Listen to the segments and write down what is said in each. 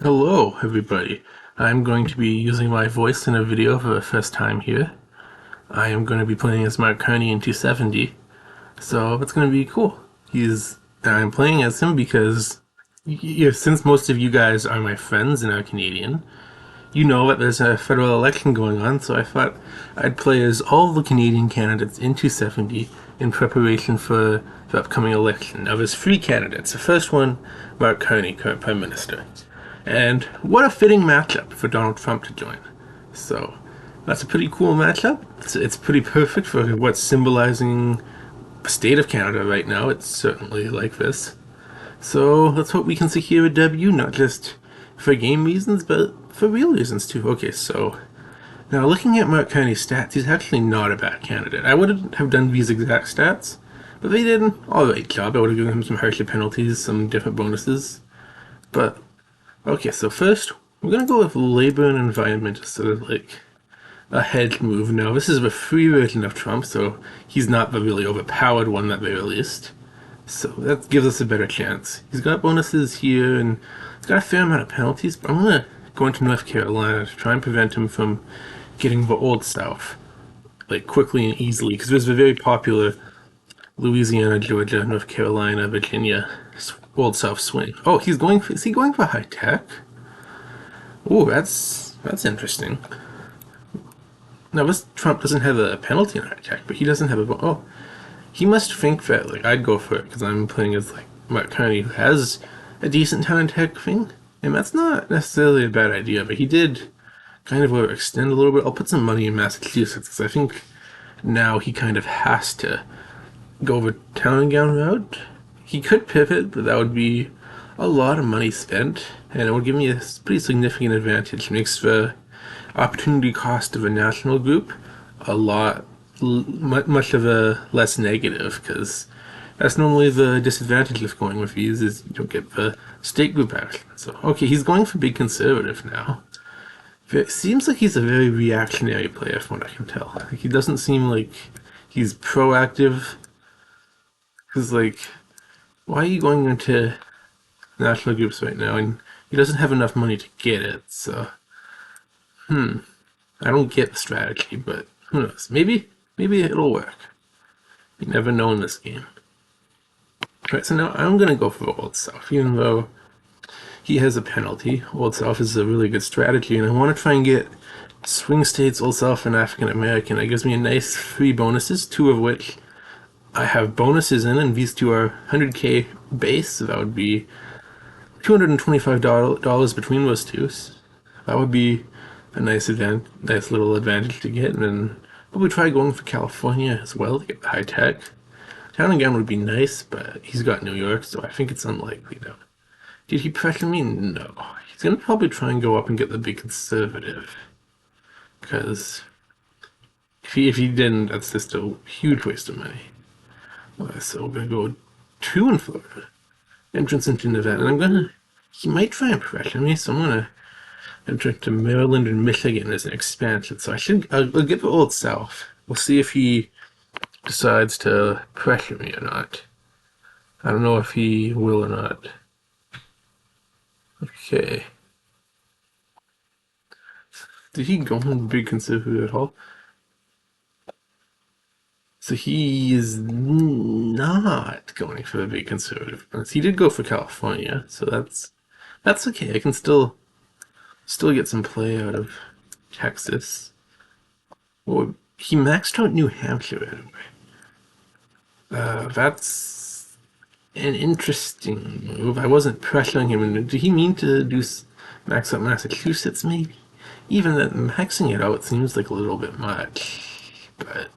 Hello, everybody. I'm going to be using my voice in a video for the first time here. I am going to be playing as Mark Carney in 270, so it's going to be cool. I'm playing as him because, since most of you guys are my friends and are Canadian, you know that there's a federal election going on, so I thought I'd play as all the Canadian candidates in 270 in preparation for the upcoming election. Now, there's three candidates. The first one, Mark Carney, current Prime Minister. And what a fitting matchup for Donald Trump to join. So, that's a pretty cool matchup. It's pretty perfect for what's symbolizing the state of Canada right now. It's certainly like this. So, let's hope we can secure a W, not just for game reasons, but for real reasons too. Okay, so now looking at Mark Carney's stats, he's actually not a bad candidate. I wouldn't have done these exact stats, but they did an alright job. I would have given him some harsher penalties, some different bonuses. But, okay, so first, we're gonna go with labor and environment as sort of like a hedge move. Now, this is the free version of Trump, so he's not the really overpowered one that they released. So that gives us a better chance. He's got bonuses here, and he's got a fair amount of penalties, but I'm gonna go into North Carolina to try and prevent him from getting the old South, like quickly and easily, because there's a very popular Louisiana, Georgia, North Carolina, Virginia old South swing. Oh, is he going for high tech? Oh, that's interesting. Now this Trump doesn't have a penalty in high tech, but he doesn't have a he must think that like I'd go for it because I'm playing as like Mark Carney who has a decent talent tech thing, and that's not necessarily a bad idea. But he did kind of overextend a little bit. I'll put some money in Massachusetts because I think now he kind of has to go the town and gown route. He could pivot, but that would be a lot of money spent, and it would give me a pretty significant advantage. It makes the opportunity cost of a national group a lot much of a less negative, because that's normally the disadvantage of going with these is you don't get the state group action. So okay, he's going for big conservative now. It seems like he's a very reactionary player from what I can tell. Like, he doesn't seem like he's proactive. Because like, why are you going into national groups right now? And he doesn't have enough money to get it. So I don't get the strategy, but who knows? Maybe it'll work. You never know in this game. Alright, so now I'm gonna go for Old South, even though he has a penalty. Old South is a really good strategy, and I want to try and get swing states, Old South, and African American. It gives me a nice three bonuses, two of which I have bonuses in, and these two are 100k base, so that would be $225 between those two. So that would be a nice little advantage to get, and then probably try going for California as well to get the high tech. Town again would be nice, but he's got New York, so I think it's unlikely though. Did he pressure me? No. He's gonna probably try and go up and get the big conservative, because if he didn't, that's just a huge waste of money. So we're gonna go two in Florida, entrance into Nevada, and he might try and pressure me, so I'm gonna enter to Maryland and Michigan as an expansion. So I'll get the Old South. We'll see if he decides to pressure me or not. I don't know if he will or not. Okay. Did he go on big conservative at all? So he is not going for the big conservative. He did go for California, so that's okay. I can still get some play out of Texas. Well, he maxed out New Hampshire anyway. That's an interesting move. I wasn't pressuring him. Did he mean to max out Massachusetts, maybe? Even that maxing it out seems like a little bit much. But,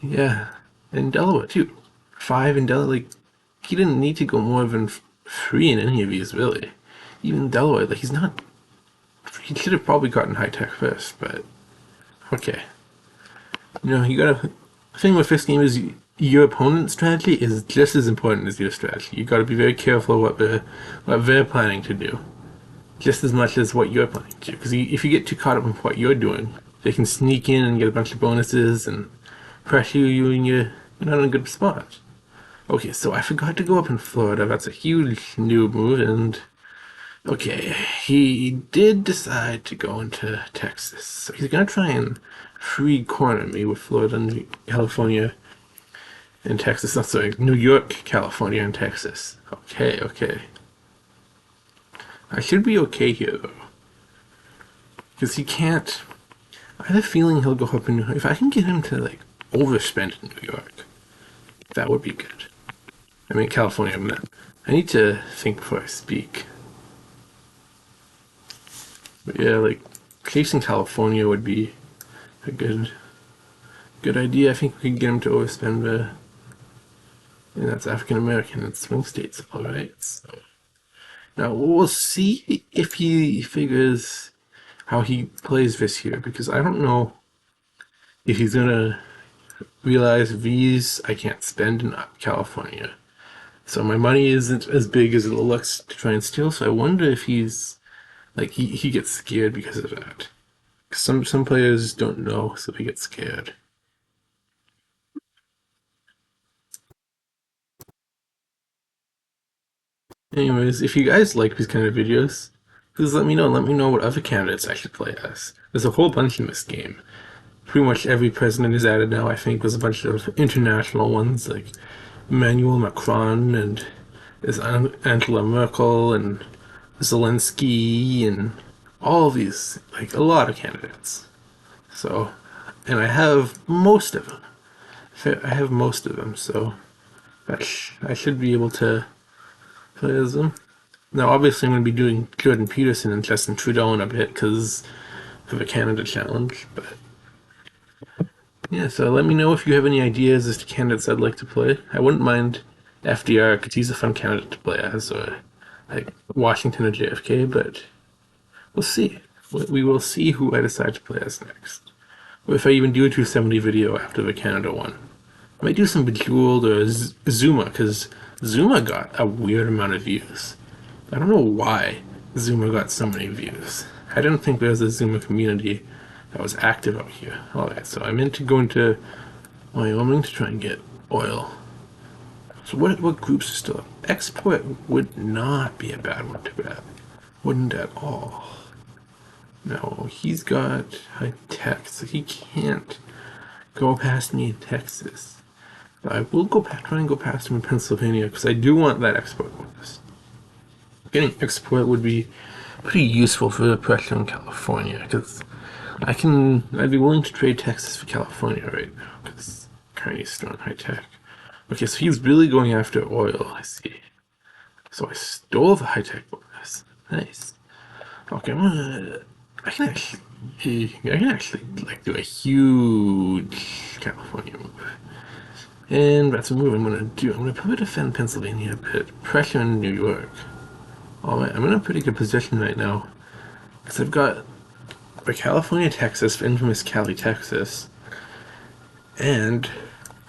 yeah. And Delaware, too. 5 in Delaware, like, he didn't need to go more than 3 in any of these, really. Even Delaware, like, he should have probably gotten high tech first, but okay. The thing with this game is your opponent's strategy is just as important as your strategy. You gotta be very careful what they're planning to do, just as much as what you're planning to do. Because if you get too caught up in what you're doing, they can sneak in and get a bunch of bonuses and pressure you, and you're not in a good spot. Okay, so I forgot to go up in Florida. That's a huge noob move, and Okay, he did decide to go into Texas. So he's gonna try and free corner me with Florida and California and Texas. Not sorry, New York, California, and Texas. Okay, okay. I should be okay here though. Because he can't. I have a feeling he'll go up in New York. If I can get him to like overspend in New York, that would be good. I mean, California, I'm not. I need to think before I speak. But yeah, like chasing California would be a good idea. I think we could get him to overspend and that's African American and swing states, all right. So now we'll see if he figures how he plays this year because I don't know if he's gonna realize these I can't spend in California. So my money isn't as big as it looks to try and steal. So I wonder if he's like he gets scared because of that. Some players don't know, so they get scared. Anyways, if you guys like these kind of videos, please let me know. Let me know what other candidates I should play as. There's a whole bunch in this game. Pretty much every president is added now, I think. There's a bunch of international ones like Emmanuel Macron and there's Angela Merkel and Zelensky and all of these, like a lot of candidates. So, and I have most of them. I have most of them, so I should be able to play as them. Now, obviously, I'm going to be doing Jordan Peterson and Justin Trudeau in a bit because of the Canada Challenge. But yeah, so let me know if you have any ideas as to candidates I'd like to play. I wouldn't mind FDR because he's a fun candidate to play as, or like Washington or JFK. But we'll see. We will see who I decide to play as next. Or if I even do a 270 video after the Canada one. I might do some Bejeweled or Zuma because Zuma got a weird amount of views. I don't know why Zuma got so many views. I didn't think there was a Zuma community that was active out here. Alright, so I meant to go into Wyoming to try and get oil. So what groups are still up? Export would not be a bad one to grab. Wouldn't at all. No, he's got high tech, so he can't go past me in Texas. But I will try and go past him in Pennsylvania because I do want that export bonus. Getting export would be pretty useful for the pressure in California because I'd be willing to trade Texas for California right now because Kearney's strong high tech. Okay, so he's really going after oil, I see. So I stole the high tech bonus. Nice. Okay, I can actually like do a huge California move. And that's a move I'm gonna do. I'm gonna probably defend Pennsylvania a bit. Pressure in New York. Alright, I'm in a pretty good position right now. Because I've got the California, Texas, infamous Cali, Texas. And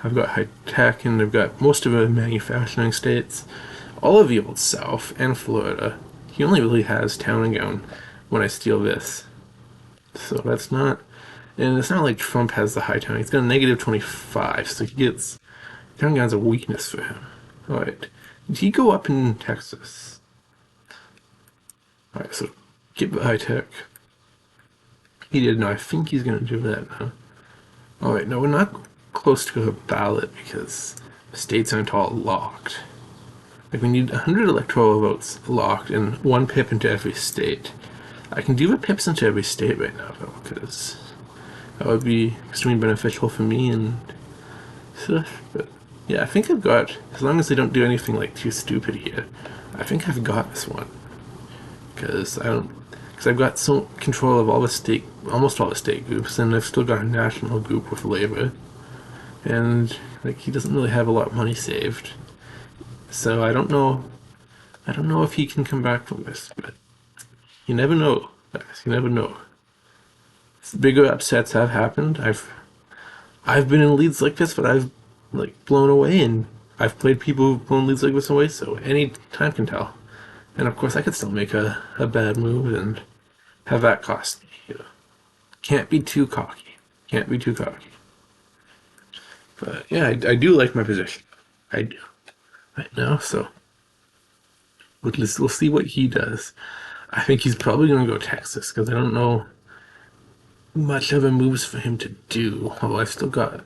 I've got high tech and I've got most of the manufacturing states. All of the old South and Florida. He only really has town and gown when I steal this. So that's not... And it's not like Trump has the high town. He's got a negative 25, so he gets... Town and gown's a weakness for him. Alright. Did he go up in Texas? Alright, so get the high tech. He did. No, I think he's going to do that now. Alright, no, we're not close to a ballot because states aren't all locked. Like, we need 100 electoral votes locked and one pip into every state. I can do the pips into every state right now, though, because that would be extremely beneficial for me and stuff. But yeah, I think I've got, as long as they don't do anything like too stupid here, I think I've got this one. Because I've got so control of all the state, almost all the state groups, and I've still got a national group with labor, and like he doesn't really have a lot of money saved, so I don't know if he can come back from this, but you never know, guys. You never know. Bigger upsets have happened. I've been in leads like this, but I've like blown away, and I've played people who've blown leads like this away, so any time can tell. And of course, I could still make a bad move and have that cost me. You know. Can't be too cocky. Can't be too cocky. But yeah, I do like my position. I do. Right now, so. We'll see what he does. I think he's probably going to go Texas because I don't know much other moves for him to do. Although I've still got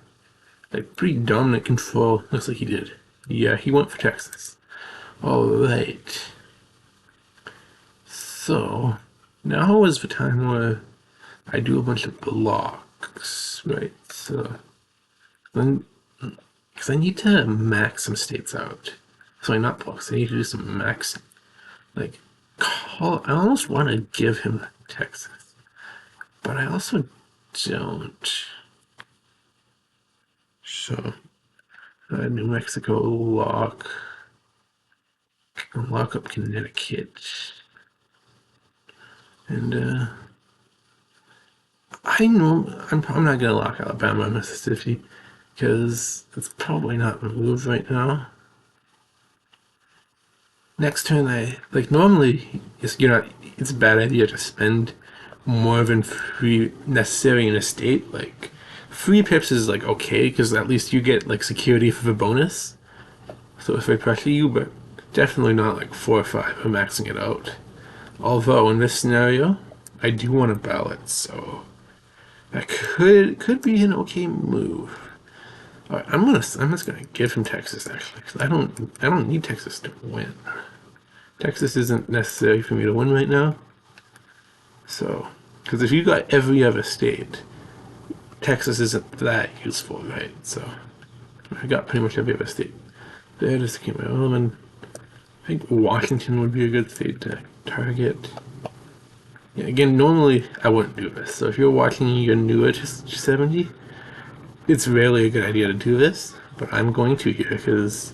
like pretty dominant control. Looks like he did. Yeah, he went for Texas. All right. So now is the time where I do a bunch of blocks, right? So then, because I need to max some states out. Sorry, not blocks. I need to do some max. Like, I almost want to give him Texas, but I also don't. So, New Mexico lock up Connecticut, and I know I'm not gonna lock Alabama and Mississippi because it's probably not the move right now. Next turn, I like normally it's a bad idea to spend more than three necessary in a state. Like 3 pips is like okay because at least you get like security for the bonus. So if I pressure you, but definitely not like 4 or 5 or maxing it out. Although in this scenario, I do want a ballot, so that could be an okay move. All right, I'm just gonna give him Texas actually, because I don't need Texas to win. Texas isn't necessary for me to win right now. So, because if you got every other state, Texas isn't that useful, right? So, I got pretty much every other state. There just came out. And I think Washington would be a good state to target. Yeah, again, normally I wouldn't do this. So if you're watching and you're new at 70, it's rarely a good idea to do this. But I'm going to here because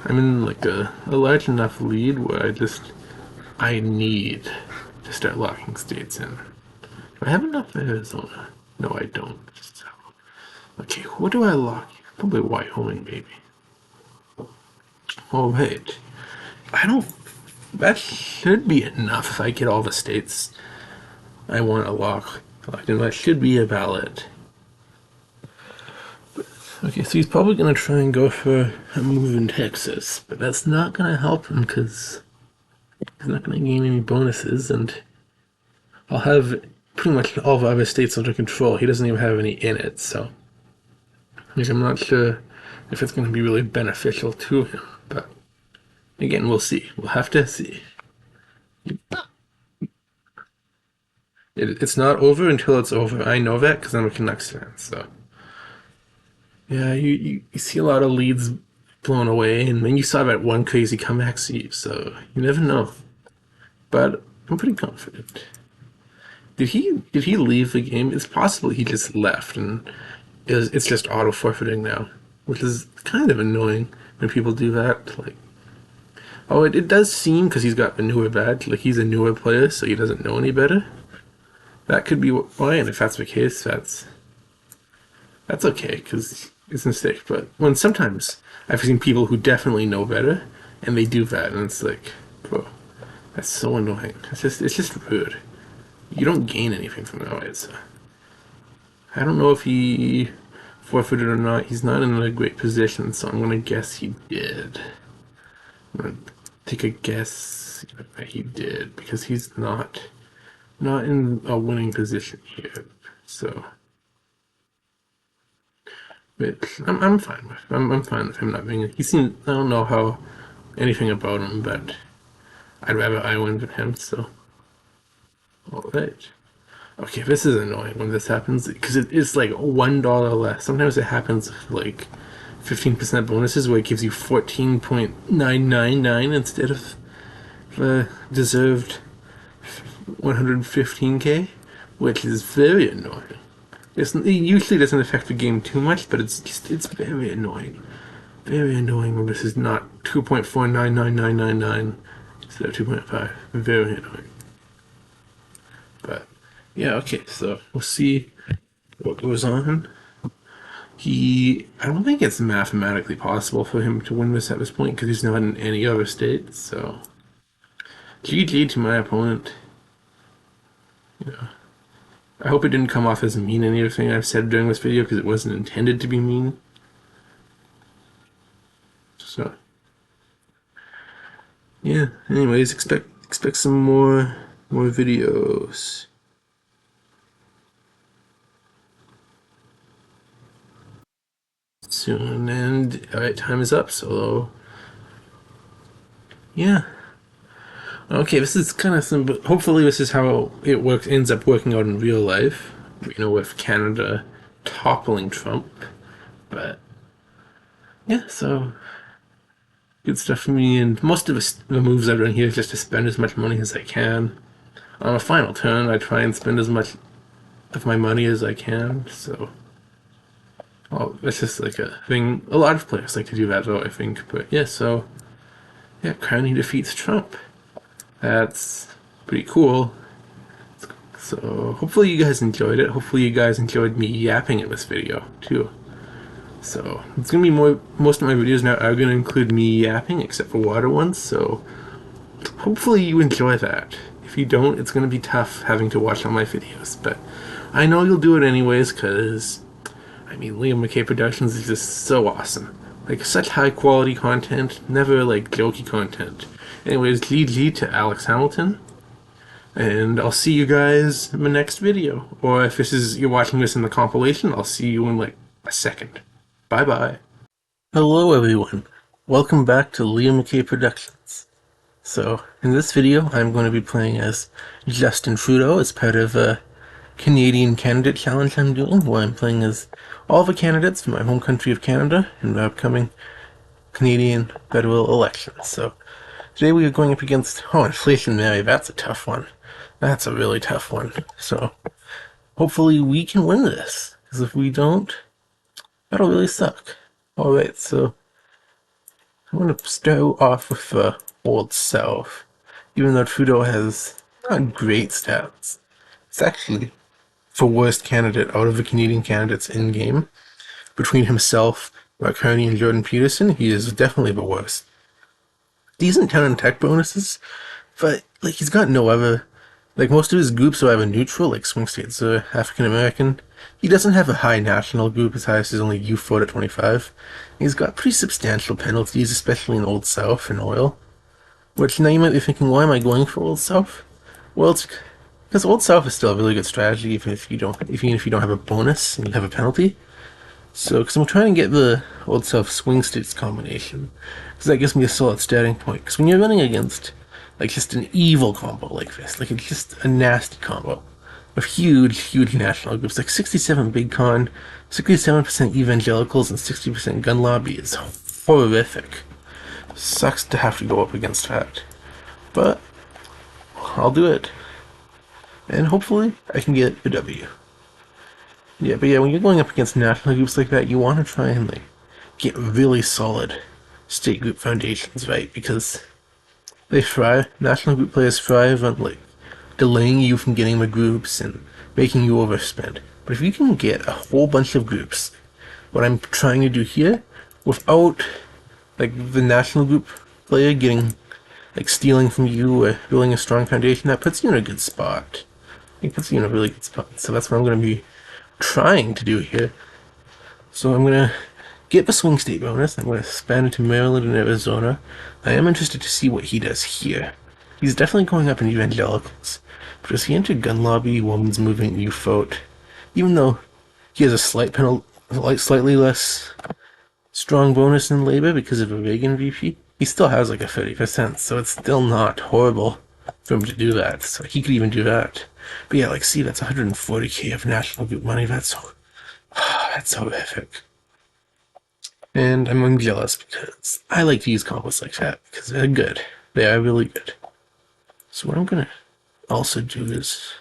I'm in like a large enough lead where I need to start locking states in. Do I have enough Arizona? No, I don't. So, okay, what do I lock? Probably Wyoming, maybe. Oh, wait. I don't. That should be enough if I get all the states I want to lock. And that should be a ballot. Okay, so he's probably going to try and go for a move in Texas, but that's not going to help him because he's not going to gain any bonuses, and I'll have pretty much all the other states under control. He doesn't even have any in it, so I'm not sure if it's going to be really beneficial to him, but again, we'll see. We'll have to see. It's not over until it's over. I know that because I'm a Canucks fan, so. Yeah, you see a lot of leads blown away, and then you saw that one crazy comeback, so you never know. But I'm pretty confident. Did he leave the game? It's possible he just left, and it's just auto forfeiting now, which is kind of annoying when people do that. Like, oh, it does seem because he's got the newer badge, like he's a newer player, so he doesn't know any better. That could be why, and if that's the case, that's okay because it's a mistake. But when sometimes I've seen people who definitely know better, and they do that, and it's like, bro, that's so annoying. It's just rude. You don't gain anything from that. It's, I don't know if he forfeited or not. He's not in a great position, so I'm gonna guess he did. I'm gonna take a guess that he did because he's not in a winning position here. So. Which I'm fine with. I'm fine with him not being. He seemed. I don't know how anything about him, but I'd rather I win than him. So, all right. Okay, this is annoying when this happens because it's like $1 less. Sometimes it happens with like 15% bonuses where it gives you 14.999 instead of the deserved 115k, which is very annoying. It usually doesn't affect the game too much, but it's very annoying. Very annoying when this is not 2.499999 instead of 2.5. Very annoying. But yeah, okay, so we'll see what goes on. I don't think it's mathematically possible for him to win this at this point because he's not in any other state, so GG to my opponent. Yeah. I hope it didn't come off as mean anything I've said during this video because it wasn't intended to be mean. So, yeah. Anyways, expect some more videos soon. And alright, time is up. So yeah. Okay, this is kind of some. Hopefully, this is how it works. Ends up working out in real life. You know, with Canada toppling Trump. But yeah, so good stuff for me. And most of the moves I've done here is just to spend as much money as I can. On a final turn, I try and spend as much of my money as I can. So, well, that's just like a thing. A lot of players like to do that, though, I think. But yeah, so yeah, Carney defeats Trump. That's pretty cool. So hopefully you guys enjoyed it. Hopefully you guys enjoyed me yapping in this video too. So it's gonna be most of my videos now are gonna include me yapping, except for water ones. So hopefully you enjoy that. If you don't, it's gonna be tough having to watch all my videos. But I know you'll do it anyways, cause I mean Liam McKay Productions is just so awesome. Like such high quality content, never like jokey content. Anyways, GG to Alex Hamilton. And I'll see you guys in the next video. Or if you're watching this in the compilation, I'll see you in like a second. Bye bye. Hello everyone. Welcome back to Liam McKay Productions. So, in this video, I'm going to be playing as Justin Trudeau as part of a Canadian candidate challenge I'm doing, where I'm playing as all the candidates from my home country of Canada in the upcoming Canadian federal elections. So, today we are going up against, Inflation Mary, that's a tough one. That's a really tough one. So, hopefully we can win this. Because if we don't, that'll really suck. Alright, so I'm going to start off with the Old South. Even though Trudeau has not great stats, it's actually the worst candidate out of the Canadian candidates in game. Between himself, Mark Carney, and Jordan Peterson, he is definitely the worst. Decent town and tech bonuses, but like he's got no other. Like most of his groups are either neutral, like swing states are African American. He doesn't have a high national group, his highest is only U4 to 25. He's got pretty substantial penalties, especially in Old South and oil. Which now you might be thinking, why am I going for Old South? Well, it's because Old South is still a really good strategy, even if you don't have a bonus and you have a penalty. So, because I'm trying to get the Old South swing states combination, because that gives me a solid starting point. Because when you're running against like just an evil combo like this, like it's just a nasty combo of huge national groups, like 67 big con, 67% evangelicals, and 60% gun lobby is horrific. Sucks to have to go up against that, but I'll do it, and hopefully I can get a W. Yeah, but yeah, when you're going up against national groups like that, you want to try and like get really solid state group foundations, right? Because they thrive. National group players thrive on like delaying you from getting the groups and making you overspend. But if you can get a whole bunch of groups, what I'm trying to do here, without like the national group player getting like stealing from you or building a strong foundation, that puts you in a good spot. It puts you in a really good spot. So that's what I'm going to be trying to do here. So I'm going to get the swing state bonus. I'm going to expand into Maryland and Arizona. I am interested to see what he does here. He's definitely going up in evangelicals. But does he enter gun lobby, women's movement, youth vote? Even though he has a slightly less strong bonus in labor because of a Reagan VP, he still has like a 30%, so it's still not horrible for him to do that. So he could even do that. But yeah, like, see, that's 140k of national group money. That's horrific. And I'm jealous because I like to use combos like that because they're good. They are really good. So what I'm gonna also do is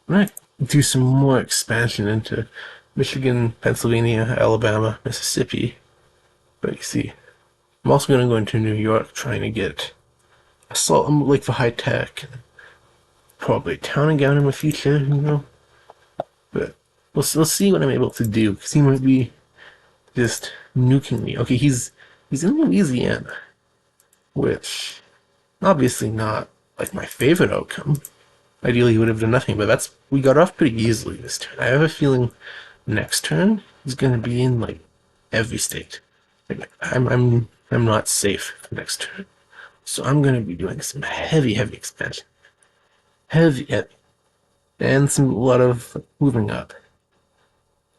I'm gonna do some more expansion into Michigan, Pennsylvania, Alabama, Mississippi. But you see, I'm also gonna go into New York trying to get assault like for high tech, probably town and gown in the future, you know. But we'll see what I'm able to do because he might be just nuking me. Okay, he's in Louisiana, which obviously not like my favorite outcome. Ideally, he would have done nothing, but we got off pretty easily this turn. I have a feeling next turn he's gonna be in like every state. Like, I'm not safe next turn. So I'm going to be doing some heavy, heavy expansion. Heavy, heavy. And a lot of moving up.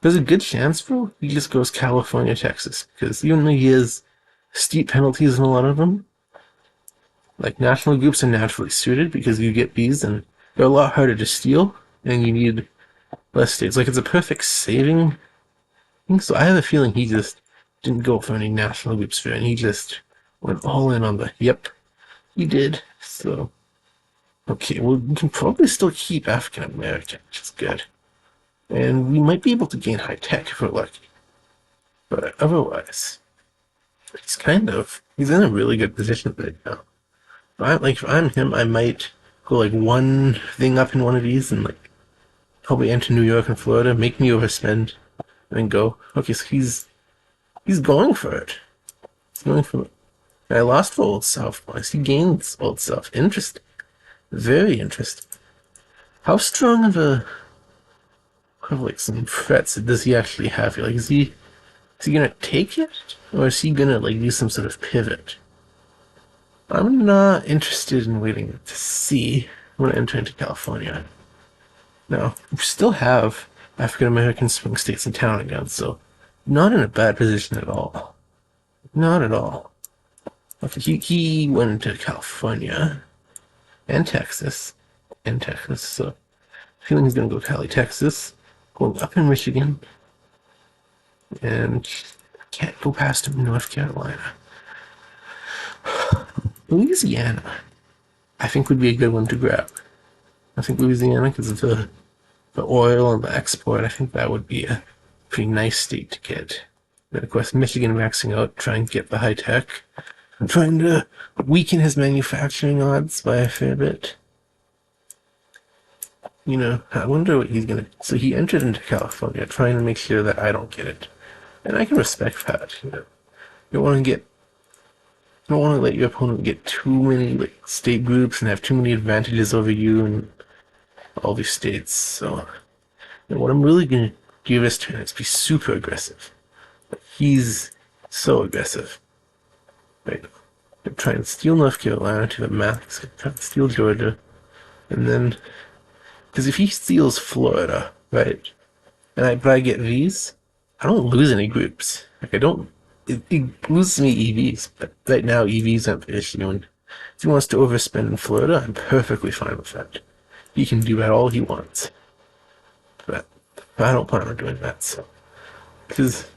There's a good chance, bro, he just goes California, Texas. Because even though he has steep penalties in a lot of them, like national groups are naturally suited because you get these and they're a lot harder to steal and you need less states. Like it's a perfect saving thing. So I have a feeling he just didn't go for any national groups fair and he just went all in on the yep, he did. So okay, well we can probably still keep African American, which is good. And we might be able to gain high tech if we're lucky. But otherwise, he's in a really good position right now. If I'm him, I might go like one thing up in one of these and like probably enter New York and Florida, make me overspend, and then go. Okay, so he's going for it. He's going for it. I lost for Old South points. He gains Old South. Interesting. Very interesting. How strong of like some threats does he actually have here? Like is he gonna take it? Or is he gonna like do some sort of pivot? I'm not interested in waiting to see. I'm gonna enter into California. Now, we still have African American swing states in town again, so not in a bad position at all. Not at all. Okay, he went into California and Texas. So feeling he's gonna go Cali, Texas, going up in Michigan, and can't go past North Carolina. Louisiana, I think would be a good one to grab. I think Louisiana, because of the oil and the export, I think that would be a pretty nice state to get. Then, of course, Michigan maxing out, trying to get the high tech. I'm trying to weaken his manufacturing odds by a fair bit. You know, I wonder what he's gonna. So he entered into California, trying to make sure that I don't get it, and I can respect that. You know, you don't want to get. You don't want to let your opponent get too many like state groups and have too many advantages over you and all these states. So, and what I'm really gonna do this turn is be super aggressive. He's so aggressive. Right. They're trying to steal North Carolina to the max, trying to steal Georgia, and then because if he steals Florida, right, but I get these, I don't lose any groups. Like I don't. It loses me EVs, but right now EVs aren't the issue. And if he wants to overspend in Florida, I'm perfectly fine with that. He can do that all he wants. But I don't plan on doing that, so because it's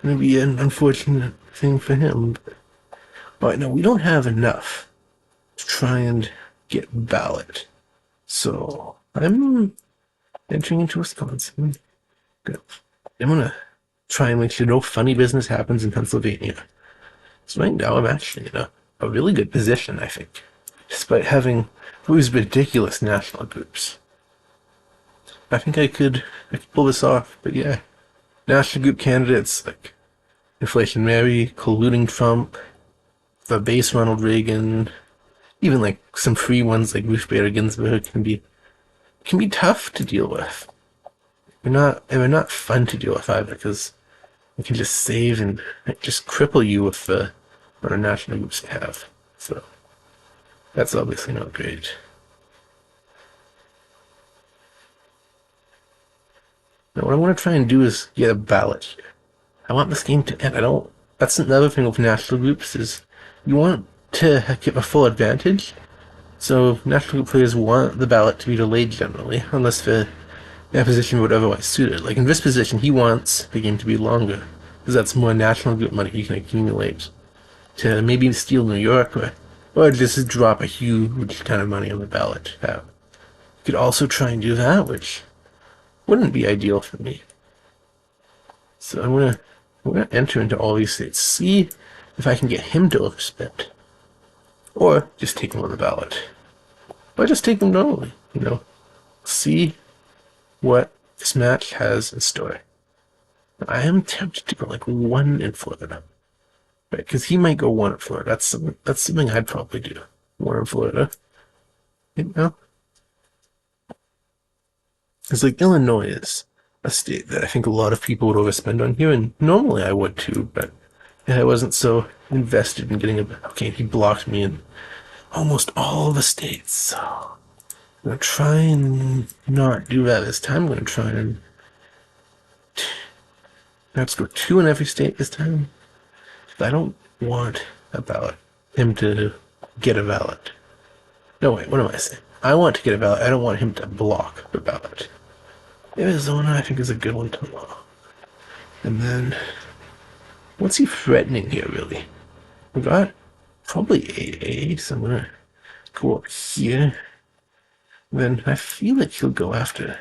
gonna be an unfortunate thing for him. But no, we don't have enough to try and get ballot. So I'm entering into Wisconsin. Good. I'm gonna try and make sure no funny business happens in Pennsylvania. So right now I'm actually in a really good position, I think. Despite having these ridiculous national groups. I think I could pull this off, but yeah. National group candidates like Inflation Mary, colluding Trump, the base Ronald Reagan, even like some free ones like Ruth Bader Ginsburg can be tough to deal with. They're not fun to deal with either because they can just save and just cripple you with the national groups they have. So that's obviously not great. Now what I want to try and do is get a ballot here. I want this game to end. That's another thing with national groups is you want to get a full advantage. So national group players want the ballot to be delayed generally, unless their position would otherwise suit it. Like in this position, he wants the game to be longer, because that's more national group money he can accumulate to maybe steal New York or just drop a huge ton of money on the ballot. You could also try and do that, which wouldn't be ideal for me. So I'm gonna enter into all these states, see if I can get him to overspend, or just take him on the ballot, or just take him normally. See what this match has in store. I am tempted to go like one in Florida, right? Because he might go one in Florida. That's something I'd probably do. One in Florida, It's like Illinois is a state that I think a lot of people would overspend on here, and normally I would too, but and I wasn't so invested in getting a. Okay, he blocked me in almost all the states. So I'm gonna try and not do that this time. I'm gonna try and perhaps go 2 in every state this time. But I don't want a ballot. Him to get a ballot. No, wait, what am I saying? I want to get a ballot. I don't want him to block the ballot. Arizona, I think, is a good one to block. And then, what's he threatening here, really? We got probably AA, so I'm gonna go up here. Then I feel like he'll go after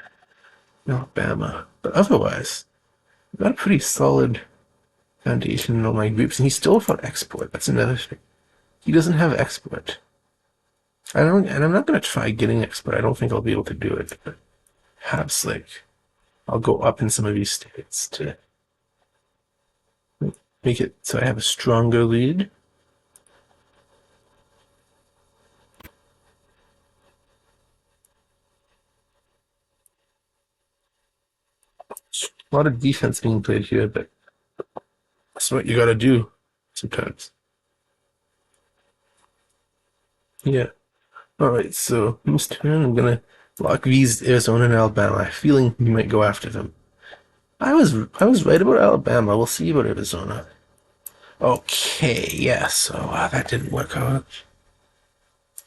Alabama. But otherwise, we got a pretty solid foundation in all my groups, and he's still without export. That's another thing. He doesn't have export. And I'm not gonna try getting export. I don't think I'll be able to do it. But perhaps like I'll go up in some of these states to make it so I have a stronger lead. A lot of defense being played here, but that's what you gotta do sometimes. Yeah. Alright, so whose turn? I'm gonna block these Arizona and Alabama. I have a feeling we might go after them. I was right about Alabama. We'll see about Arizona. Okay, yeah, so that didn't work out.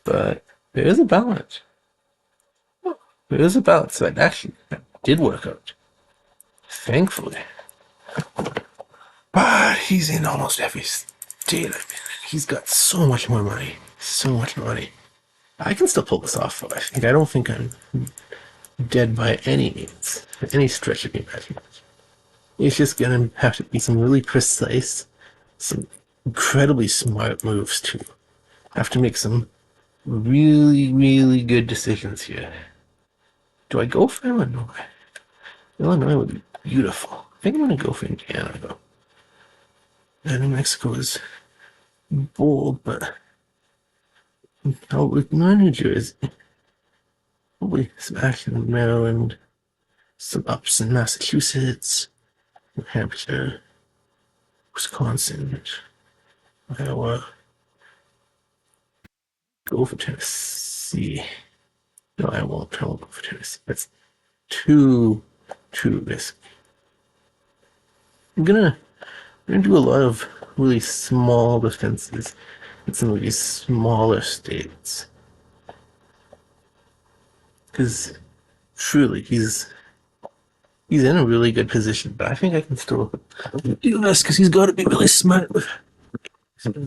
But there is a balance. There is a balance that actually did work out. Thankfully. But he's in almost every state. I mean, he's got so much more money. So much money. I can still pull this off, though. I don't think I'm dead by any means. Any stretch of the imagination. It's just gonna have to be some really precise, some incredibly smart moves too. Have to make some really, really good decisions here. Do I go for Illinois? Illinois would be beautiful. I think I'm gonna go for Indiana though. And New Mexico is bold, but with New Jersey, probably some action in Maryland, some ups in Massachusetts, New Hampshire, Wisconsin, Iowa. Go for Tennessee. No, I won't. I won't go for Tennessee. That's too risky. I'm gonna do a lot of really small defenses in some of these smaller states. Because truly, he's in a really good position, but I think I can still do this because he's got to be really smart.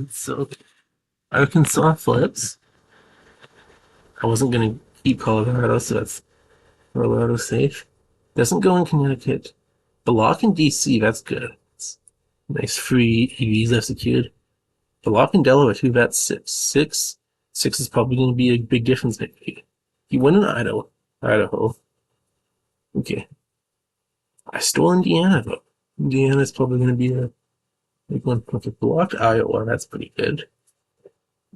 So Arkansas flips. I wasn't gonna keep Colorado, so that's Colorado safe. Doesn't go in Connecticut. Block in DC, that's good. It's nice free EVs I've secured. Block in Delaware too, that's 6. 6 is probably gonna be a big difference maybe. He won in Idaho. Okay. I stole Indiana though. Indiana's probably gonna be a big one. Okay, blocked Iowa, that's pretty good.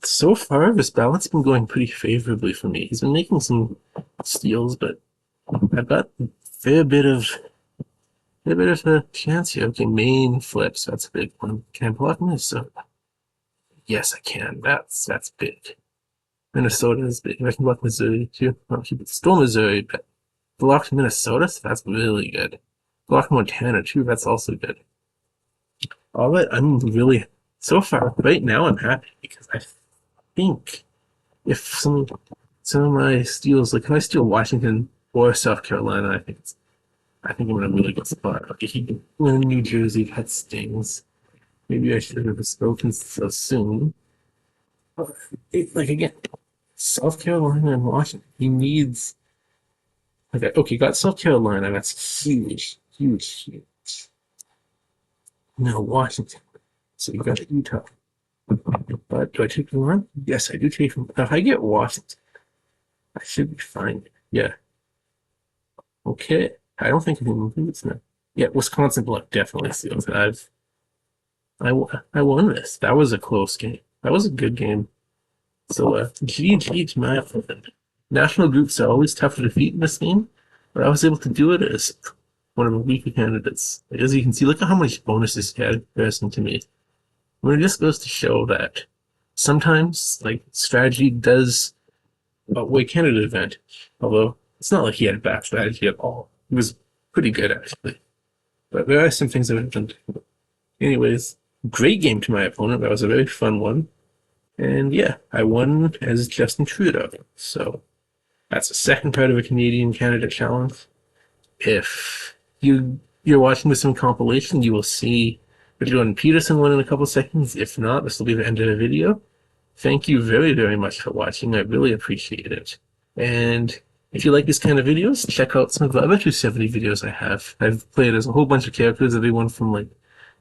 So far, this ballot's been going pretty favorably for me. He's been making some steals, but I've got a fair bit of a chance here. Okay, Maine flips. That's a big one. Can I block Minnesota? Yes, I can. That's big. Minnesota is big. I can block Missouri too. I'll keep it still Missouri, but blocked Minnesota, so that's really good. Blocked Montana too. That's also good. All that I'm really so far right now I'm happy because I think if some of my steals, like if I steal Washington or South Carolina, I think I'm in a really good spot. Okay, he went in New Jersey, that stings. Maybe I should have spoken so soon. Like again, South Carolina and Washington. He needs. Okay, got South Carolina. That's huge. Now Washington. So you got Utah. But do I take one? Yes, I do take one. If I get Washington, I should be fine. Yeah. Okay. I don't think I can move it now. Yeah, Wisconsin block definitely seals it. I won this. That was a close game. That was a good game. So GG to my opponent. National groups are always tough to defeat in this game, but I was able to do it as one of the weaker candidates. As you can see, look at how much bonuses he had in comparison to me. Well, it just goes to show that sometimes, like, strategy does outweigh candidate advantage. Although, it's not like he had bad strategy at all. He was pretty good, actually. But there are some things that happened. Anyways, great game to my opponent. That was a very fun one. And yeah, I won as Justin Trudeau. So that's the second part of a Canadian Canada challenge. If you're watching this in compilation, you will see that Jordan Peterson won in a couple seconds. If not, this will be the end of the video. Thank you very, very much for watching. I really appreciate it. And if you like these kind of videos, check out some of the other 270 videos I have. I've played as a whole bunch of characters, everyone from like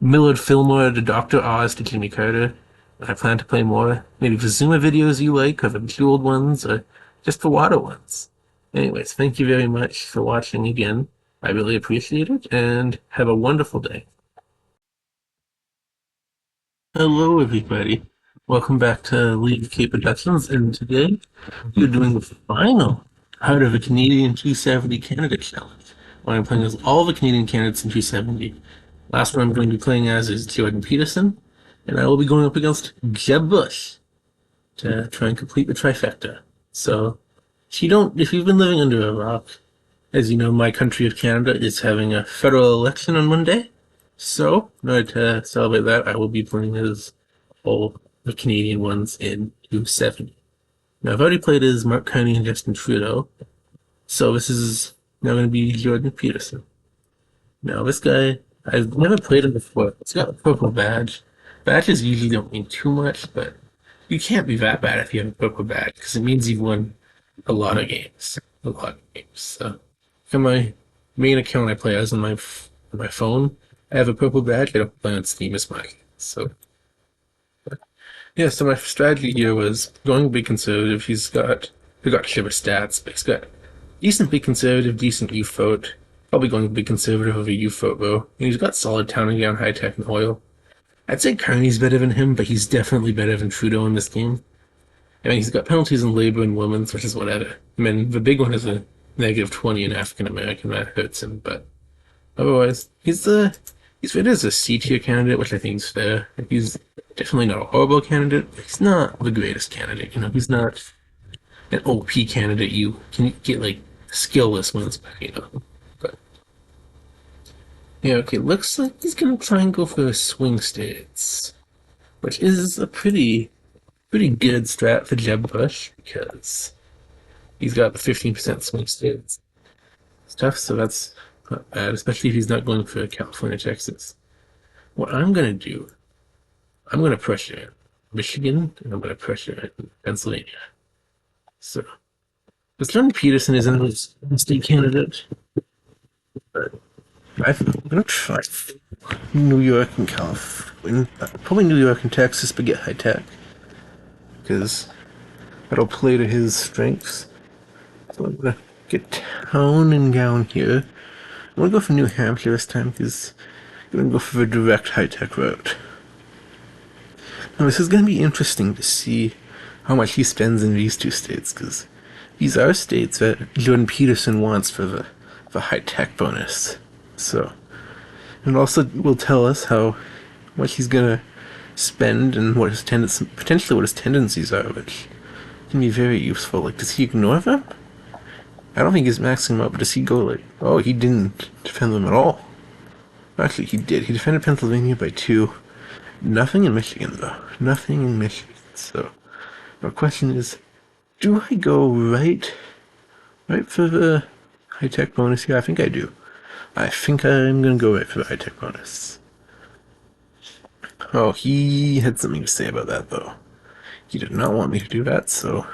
Millard Fillmore to Dr. Oz to Jimmy Carter. I plan to play more. Maybe the Zuma videos you like, or the Jeweled ones, or just the water ones. Anyways, thank you very much for watching again. I really appreciate it, and have a wonderful day. Hello, everybody. Welcome back to League of K Productions, and today we're doing the final part of the Canadian 270 Canada Challenge. What I'm playing as all the Canadian candidates in 270. Last one I'm going to be playing as is Jordan Peterson, and I will be going up against Jeb Bush to try and complete the trifecta. So, if you've been living under a rock, as you know, my country of Canada is having a federal election on Monday. So, in order to celebrate that, I will be playing as all the Canadian ones in 270. Now, I've already played as Mark Carney and Justin Trudeau, so this is now going to be Jordan Peterson. Now, this guy, I've never played him before. He's got a purple badge. Badges usually don't mean too much, but you can't be that bad if you have a purple badge, because it means you've won a lot of games. A lot of games. So, for my main account I play as on my phone, I have a purple badge. I don't play on Steam as much. So, yeah, so my strategy here was going big conservative. He got shiver stats, but he's got decent big conservative, decent youth vote. Probably going big conservative over youth vote though. And he's got solid town down, high tech, and oil. I'd say Carney's better than him, but he's definitely better than Trudeau in this game. I mean, he's got penalties in labor and women's, which is whatever. I mean, the big one is a -20 in African American. That hurts him, but otherwise, he's rated as a C tier candidate, which I think is fair. He's definitely not a horrible candidate. He's not the greatest candidate. He's not an OP candidate. You can get like skillless ones, But yeah, okay. Looks like he's gonna try and go for swing states, which is a pretty good strat for Jeb Bush because he's got the 15% swing states stuff, so that's not bad, especially if he's not going for California, Texas. What I'm gonna do, I'm gonna pressure Michigan, and I'm gonna pressure Pennsylvania. So, because Jordan Peterson is in his state candidate, but I'm gonna try New York and California, probably New York and Texas, but get high tech because that'll play to his strengths. So I'm gonna get town and gown here. I'm gonna go for New Hampshire this time because I'm gonna go for the direct high-tech route. Now this is gonna be interesting to see how much he spends in these two states because these are states that Jordan Peterson wants for the high-tech bonus. So it also will tell us how much he's gonna spend and what his potentially what his tendencies are, which can be very useful. Like, does he ignore them? I don't think he's maxing them up. Does he go like, oh, he didn't defend them at all? Actually, he did. He defended Pennsylvania by 2. Nothing in Michigan, though. Nothing in Michigan. So, my question is, do I go right for the high-tech bonus here? I think I do. I think I'm gonna go right for the high-tech bonus. Oh, he had something to say about that, though. He did not want me to do that, so...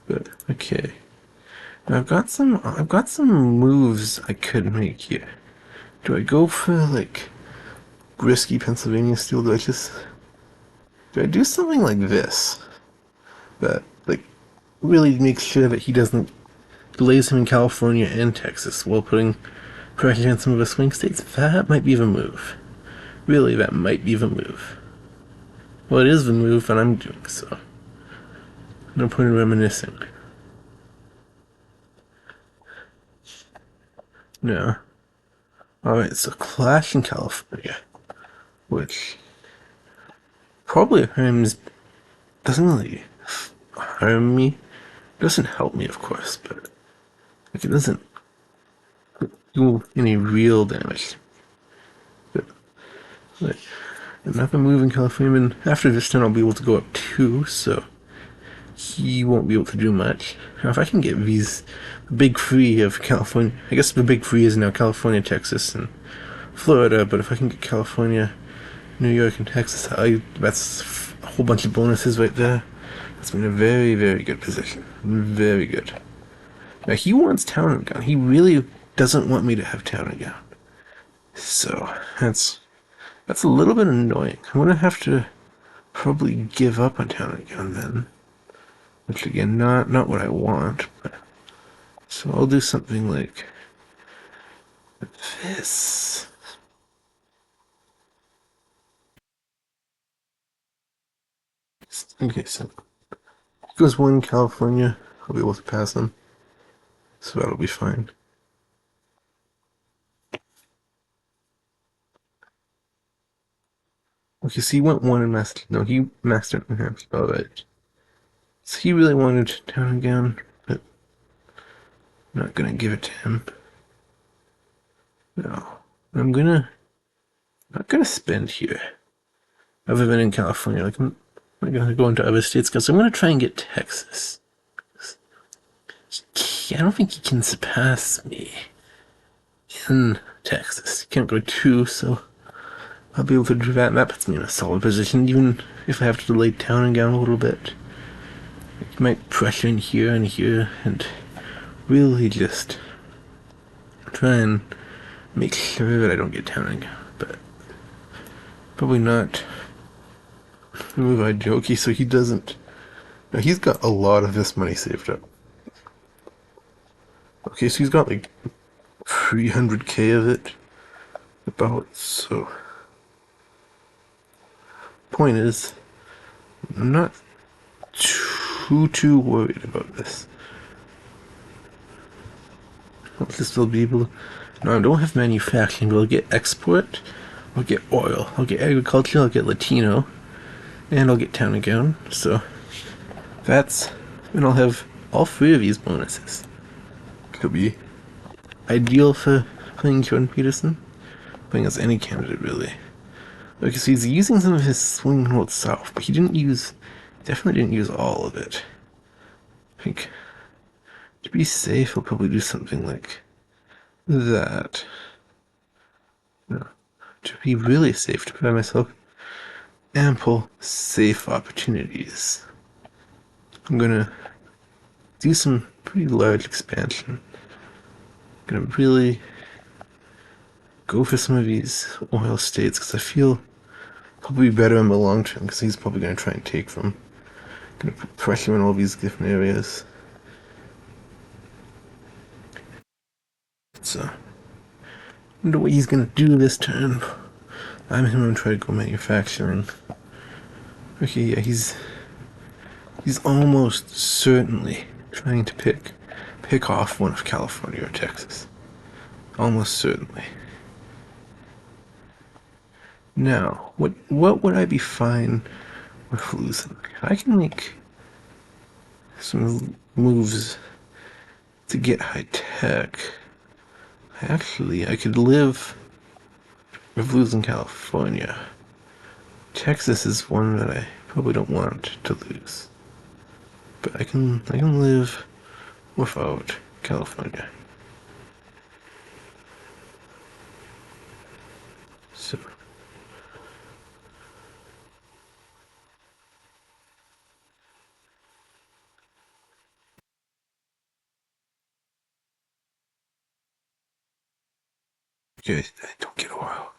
But, okay. I've got some moves I could make here. Do I go for like risky Pennsylvania Steel Duchess? Do I do something like this that like really makes sure that he doesn't delays him in California and Texas while putting pressure on some of the swing states? That might be the move. Really, that might be the move. Well, it is the move, and I'm doing so. No point in reminiscing. No. Alright, so Clash in California. Which probably harms, doesn't really harm me. It doesn't help me, of course, but like it doesn't do any real damage. But like, and I've been moving California, and after this turn I'll be able to go up 2, so he won't be able to do much. Now, if I can get these big three of California, I guess the big three is now California, Texas, and Florida, but if I can get California, New York, and Texas, that's a whole bunch of bonuses right there. That's been a very, very good position. Very good. Now, he wants Town and Gown. He really doesn't want me to have Town and Gown. So, that's a little bit annoying. I'm going to have to probably give up on Town and Gown then. Which, again, not what I want. But, so I'll do something like this. Okay, so goes 1 California. I'll be able to pass them. So that'll be fine. Okay, so he went 1 in Massachusetts. No, he maxed out New Hampshire. Alright. So he really wanted Town and Gown, but I'm not gonna give it to him. No. I'm not gonna spend here. Other than in California. Like, I'm not gonna go into other states, because I'm gonna try and get Texas. I don't think he can surpass me in Texas. He can't go 2, so I'll be able to do that, and that puts me in a solid position, even if I have to delay Town and Gown a little bit. He might pressure in here, and really just try and make sure that I don't get Town and Gown, but probably not. Move I do. Okay, so he doesn't. Now he's got a lot of this money saved up. Okay, so he's got like 300k of it, about, so. Point is, I'm not too worried about this. I'll just still be able to. No, I don't have manufacturing, but I'll get export, I'll get oil, I'll get agriculture, I'll get Latino, and I'll get Town and Gown. So that's, and I'll have all 3 of these bonuses. Could be ideal for playing Jordan Peterson, playing as any candidate really. Okay, so he's using some of his swing north south, but he definitely didn't use all of it. I think to be safe, he'll probably do something like that. No, to be really safe, to provide myself ample safe opportunities, I'm gonna do some pretty large expansion. I'm gonna really go for some of these oil states, because I feel probably better in the long term, because he's probably going to try and take them. Going to put pressure on all these different areas. So, I wonder what he's going to do this turn. I'm going to try to go manufacturing. Okay, yeah, he's almost certainly trying to pick off one of California or Texas. Almost certainly. Now, what would I be fine with losing? I can make some moves to get high tech. Actually, I could live with losing California. Texas is one that I probably don't want to lose, but I can live without California. So. Okay, I don't get oil.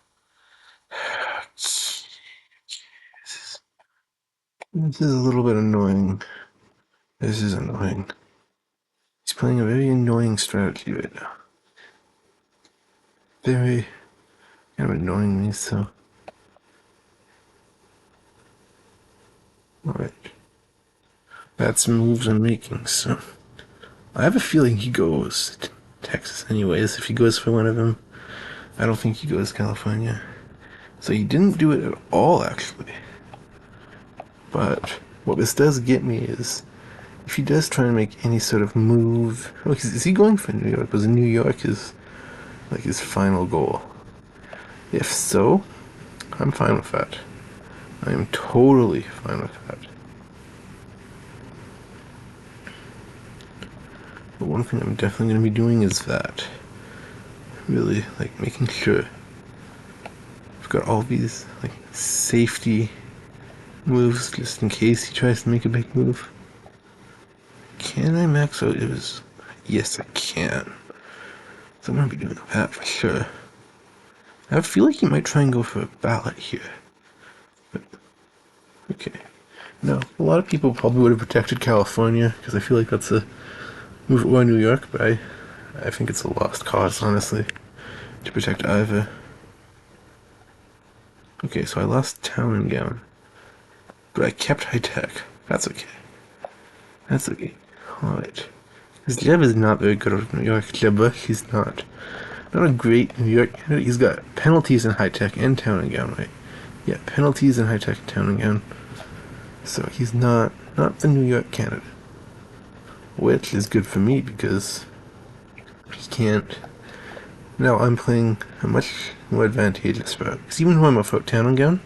This is a little bit annoying. This is annoying. He's playing a very annoying strategy right now. Very kind of annoying me, so. Alright. That's moves I'm making, so. I have a feeling he goes to Texas anyways, if he goes for one of them. I don't think he goes California. So he didn't do it at all, actually. But what this does get me is if he does try and make any sort of move. Oh, is he going for New York? Was New York his final goal? If so, I'm fine with that. I am totally fine with that. But one thing I'm definitely going to be doing is that. Really, like, making sure I've got all these, like, safety moves just in case he tries to make a big move. Can I max out his? Yes, I can. So I'm going to be doing that for sure. I feel like he might try and go for a ballot here. But, okay. No, a lot of people probably would have protected California, because I feel like that's a move or New York, but I think it's a lost cause, honestly, to protect either. Okay, so I lost town and gown, but I kept high tech. That's okay. That's okay. Alright. Because Jeb is not very good at New York. Jeb, he's not a great New York candidate. He's got penalties in high tech and town and gown, right? Yeah, penalties in high tech and town and gown. So he's not the New York candidate. Which is good for me because he can't. Now I'm playing a much more advantageous route. Because even though I'm without town and gown,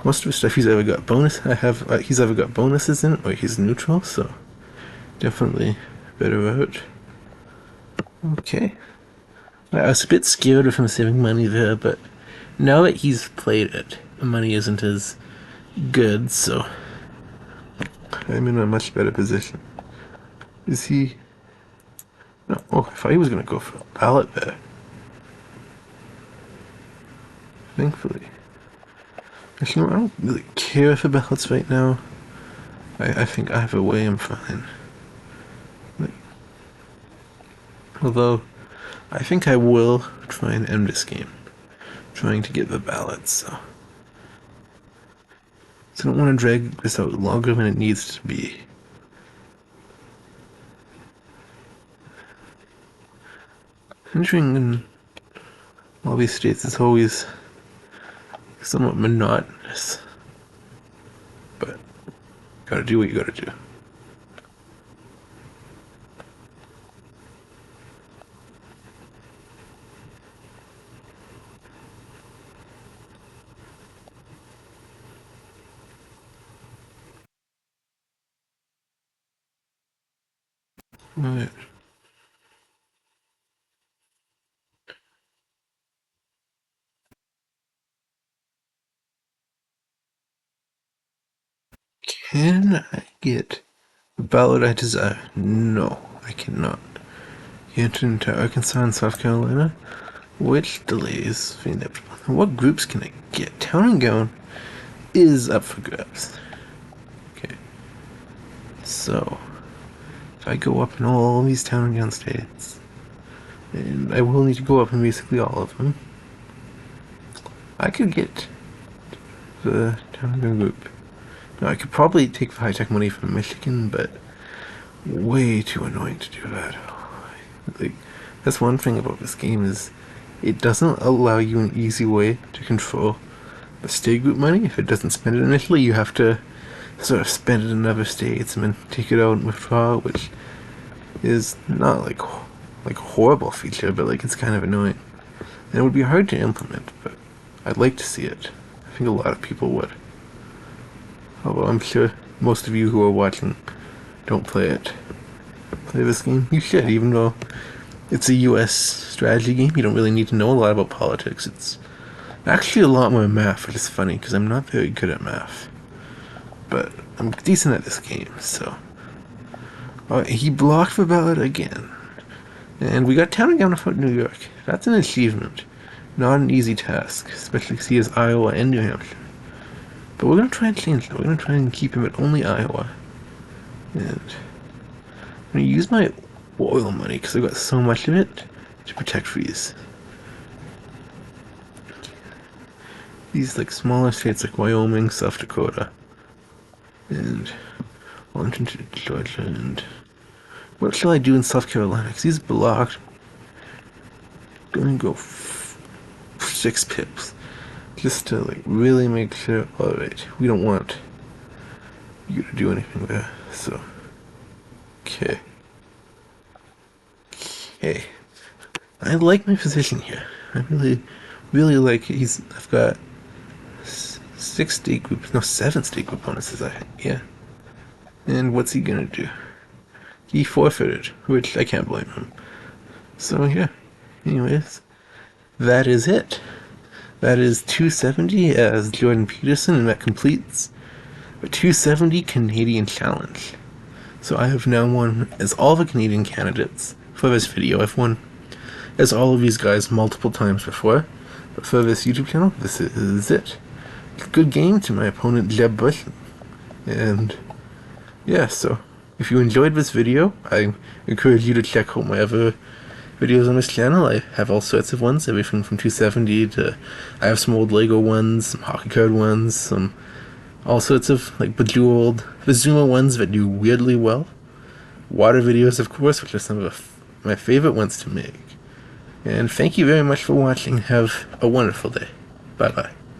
most of the stuff he's either got he's either got bonuses in it or he's neutral, so definitely better route. Okay. I was a bit scared of him saving money there, but now that he's played it, the money isn't as good, so I'm in a much better position. Is he? No. Oh, I thought he was gonna go for a ballot there. Thankfully. Actually, I don't really care for ballots right now. I think either way I'm fine. But, although, I think I will try and end this game. Trying to get the ballots, so I don't want to drag this out longer than it needs to be. Entering in all these states is always somewhat monotonous, but gotta do what you gotta do. Alright. Can I get the ballot I desire? No, I cannot. Get into Arkansas and South Carolina, which delays the inevitable. What groups can I get? Town and gown is up for grabs. Okay. So, if I go up in all these town and gown states, and I will need to go up in basically all of them, I could get the town and gown group. Now, I could probably take the high-tech money from Michigan, but way too annoying to do that. Like, that's one thing about this game is it doesn't allow you an easy way to control the state group money. If it doesn't spend it initially, you have to sort of spend it in other states and then take it out and withdraw, which is not like a horrible feature, but like it's kind of annoying. And it would be hard to implement, but I'd like to see it. I think a lot of people would. Although I'm sure most of you who are watching don't play this game. You should, even though it's a US strategy game. You don't really need to know a lot about politics. It's actually a lot more math, which is funny because I'm not very good at math. But I'm decent at this game, so. He blocked the ballot again. And we got town and gown without New York. That's an achievement. Not an easy task, especially because he has Iowa and New Hampshire. But we're going to try and change that. We're going to try and keep him at only Iowa. And I'm going to use my oil money, because I've got so much of it, to protect these. These, like, smaller states like Wyoming, South Dakota, and Washington, Georgia, and what shall I do in South Carolina? Because he's blocked. I'm going to go 6 pips. Just to, like, really make sure. Alright, we don't want you to do anything there. So, okay. Okay. I like my position here. I really like it. I've got 7 stake group bonuses. Yeah. And what's he gonna do? He forfeited, which I can't blame him. So yeah. Anyways, that is it. That is 270 as Jordan Peterson, and that completes a 270 Canadian challenge. So I have now won as all the Canadian candidates for this video. I've won as all of these guys multiple times before, but for this YouTube channel, this is it. Good game to my opponent Jeb Bush, and yeah, so if you enjoyed this video, I encourage you to check out my other videos on this channel. I have all sorts of ones, everything from 270 to, I have some old Lego ones, some hockey card ones, some all sorts of like Bejeweled, the Zuma ones that do weirdly well, water videos of course, which are some of my favorite ones to make. And thank you very much for watching. Have a wonderful day. Bye bye.